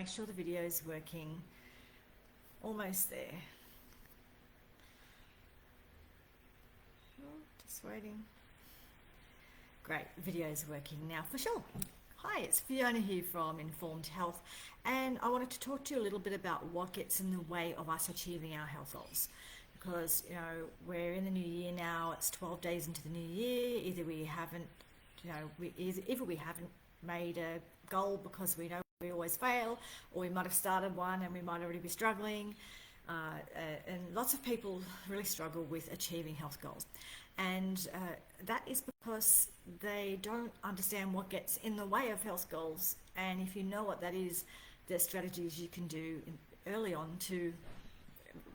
Make sure the video is working. Almost there. Oh, just waiting. Great, video is working now for sure. Hi, it's Fiona here from Informed Health, and I wanted to talk to you a little bit about what gets in the way of us achieving our health goals. Because, you know, we're in the new year now, it's 12 days into the new year, either we haven't made a goal because we know we always fail, or we might have started one and we might already be struggling. And lots of people really struggle with achieving health goals. And that is because they don't understand what gets in the way of health goals. And if you know what that is, there's strategies you can do early on to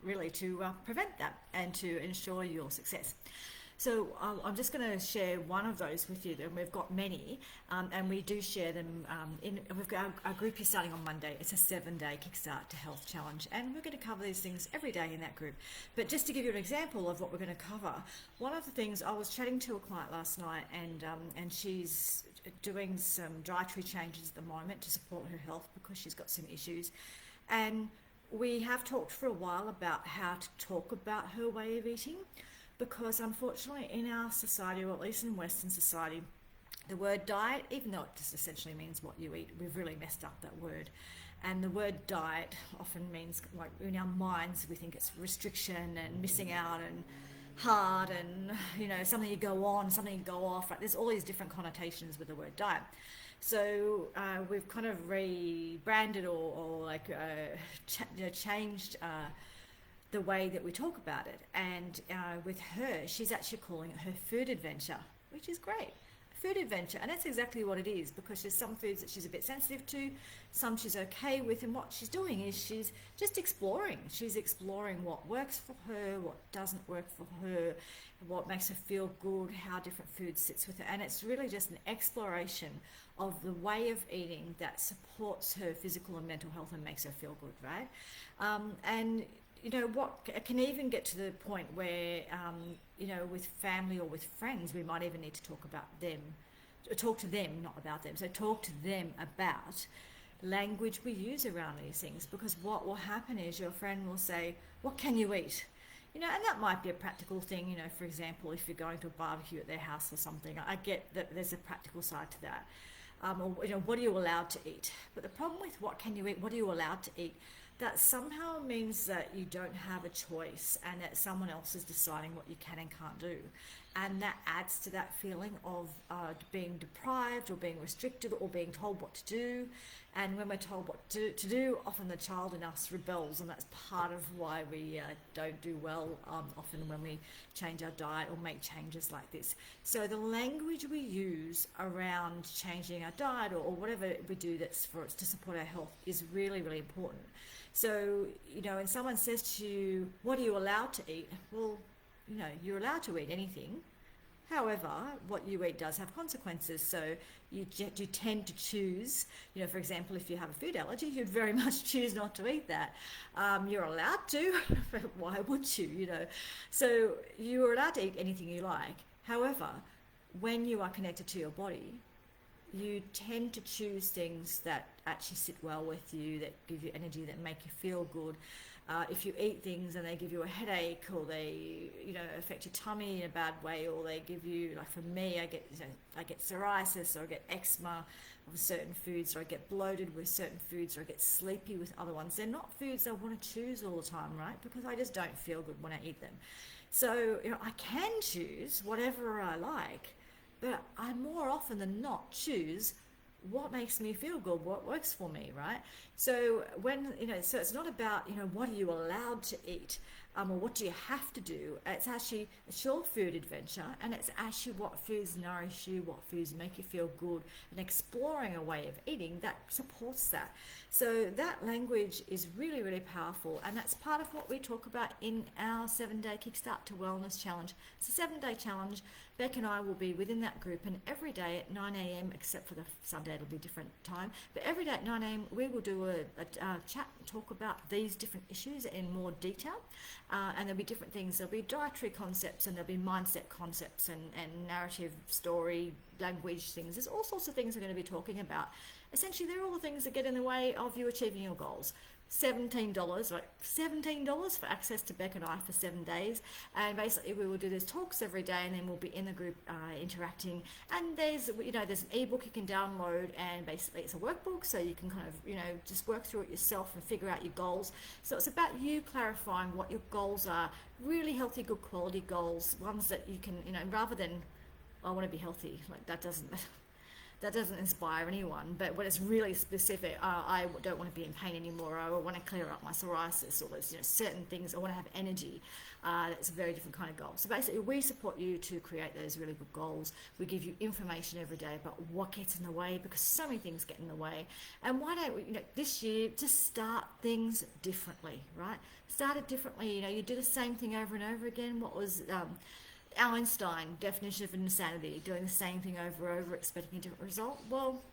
really prevent that and to ensure your success. So I'm just going to share one of those with you, and we've got many, and we do share them. We've got our group is starting on Monday. It's a 7-day Kickstart to Health Challenge, and we're going to cover these things every day in that group. But just to give you an example of what we're going to cover, one of the things, I was chatting to a client last night, and she's doing some dietary changes at the moment to support her health because she's got some issues, and we have talked for a while about how to talk about her way of eating. Because unfortunately in our society, or at least in Western society, the word diet, even though it just essentially means what you eat, we've really messed up that word. And the word diet often means, like, in our minds, we think it's restriction and missing out and hard and, you know, something you go on, something you go off. Right? There's all these different connotations with the word diet. So we've kind of rebranded or changed the way that we talk about it, and with her, she's actually calling it her food adventure, which is great. Food adventure, and that's exactly what it is, because there's some foods that she's a bit sensitive to, some she's okay with, and what she's doing is she's just exploring. She's exploring what works for her, what doesn't work for her, what makes her feel good, how different food sits with her, and it's really just an exploration of the way of eating that supports her physical and mental health and makes her feel good, right? And you know, what can even get to the point where, you know, with family or with friends, we might even need to talk to them, not about them. So talk to them about language we use around these things, because what will happen is your friend will say, what can you eat? You know, and that might be a practical thing, you know, for example, if you're going to a barbecue at their house or something. I get that there's a practical side to that. Or, you know, what are you allowed to eat? But the problem with what can you eat, what are you allowed to eat, that somehow means that you don't have a choice and that someone else is deciding what you can and can't do. And that adds to that feeling of being deprived or being restricted or being told what to do. And when we're told what to do, often the child in us rebels, and that's part of why we don't do well often when we change our diet or make changes like this. So the language we use around changing our diet or whatever we do that's for us to support our health is really, really important. So, you know, when someone says to you, what are you allowed to eat? Well, you know, you're allowed to eat anything. However, what you eat does have consequences. So you tend to choose, you know, for example, if you have a food allergy, you'd very much choose not to eat that. You're allowed to, but why would you, you know? So you're allowed to eat anything you like. However, when you are connected to your body, you tend to choose things that actually sit well with you, that give you energy, that make you feel good. If you eat things and they give you a headache, or they, you know, affect your tummy in a bad way, or they give you, like for me, I get psoriasis, or I get eczema with certain foods, or I get bloated with certain foods, or I get sleepy with other ones. They're not foods I want to choose all the time, right? Because I just don't feel good when I eat them. So, you know, I can choose whatever I like, but I more often than not choose what makes me feel good, what works for me, right? So when, you know, so it's not about, you know, what are you allowed to eat, or what do you have to do. It's your food adventure, and it's actually what foods nourish you, what foods make you feel good, and exploring a way of eating that supports that. So that language is really, really powerful, and that's part of what we talk about in our 7-day Kickstart to Wellness Challenge. It's a 7-day challenge Beck and I will be within that group, and every day at 9 a.m, except for the Sunday, it'll be a different time, but every day at 9 a.m, we will do a chat and talk about these different issues in more detail. And there'll be different things. There'll be dietary concepts, and there'll be mindset concepts, and narrative, story, language things. There's all sorts of things we're going to be talking about. Essentially, they're all the things that get in the way of you achieving your goals. $17, like $17 for access to Beck and I for 7 days, and basically we will do these talks every day, and then we'll be in the group interacting. And there's an ebook you can download, and basically it's a workbook, so you can kind of just work through it yourself and figure out your goals. So it's about you clarifying what your goals are, really healthy, good quality goals, ones that you can rather than I want to be healthy, like that doesn't inspire anyone. But when it's really specific, I don't want to be in pain anymore, I want to clear up my psoriasis, or there's certain things, I want to have energy. That's a very different kind of goal. So basically we support you to create those really good goals. We give you information every day about what gets in the way, because so many things get in the way. And why don't we, this year, just start things differently, right? Start it differently. You do the same thing over and over again. What was Einstein definition of insanity? Doing the same thing over and over, expecting a different result. Well,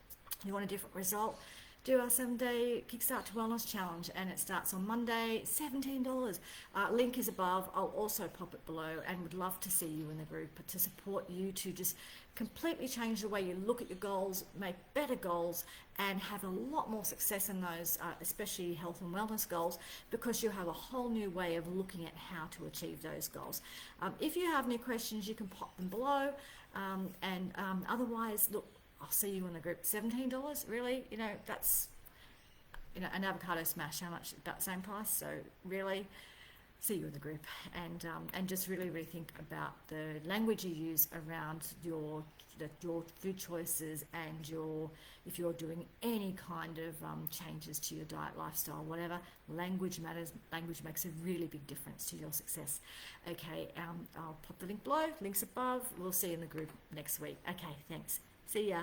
you want a different result, do our 7-day Kickstart to Wellness Challenge, and it starts on Monday. $17. Link is above. I'll also pop it below, and would love to see you in the group to support you to just completely change the way you look at your goals, make better goals, and have a lot more success in those, especially health and wellness goals, because you have a whole new way of looking at how to achieve those goals. If you have any questions, you can pop them below, and otherwise, look, I'll see you in the group. $17, really? That's an avocado smash. How much? About the same price. So really, see you in the group, and just really think about the language you use around your food choices, and if you're doing any kind of changes to your diet, lifestyle, whatever. Language matters. Language makes a really big difference to your success. Okay, I'll pop the link below. Links above. We'll see you in the group next week. Okay, thanks. See ya.